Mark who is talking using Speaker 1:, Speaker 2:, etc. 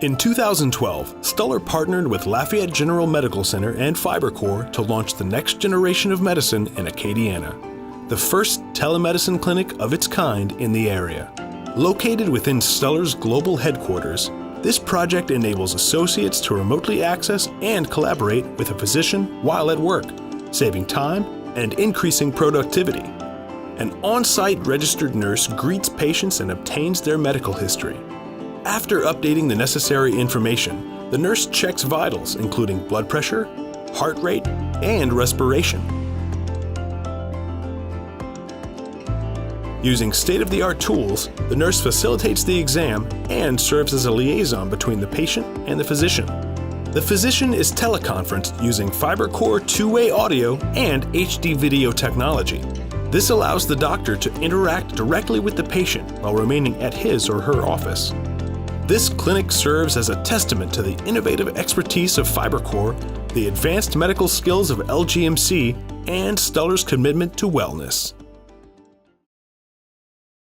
Speaker 1: In 2012, Stuller partnered with Lafayette General Medical Center and FiberCore to launch the next generation of medicine in Acadiana, the first telemedicine clinic of its kind in the area. Located within Stuller's global headquarters, this project enables associates to remotely access and collaborate with a physician while at work, saving time and increasing productivity. An on-site registered nurse greets patients and obtains their medical history. After updating the necessary information, the nurse checks vitals, including blood pressure, heart rate, and respiration. Using state-of-the-art tools, the nurse facilitates the exam and serves as a liaison between the patient and the physician. The physician is teleconferenced using FiberCore two-way audio and HD video technology. This allows the doctor to interact directly with the patient while remaining at his or her office. This clinic serves as a testament to the innovative expertise of FiberCore, the advanced medical skills of LGMC, and Stuller's commitment to wellness.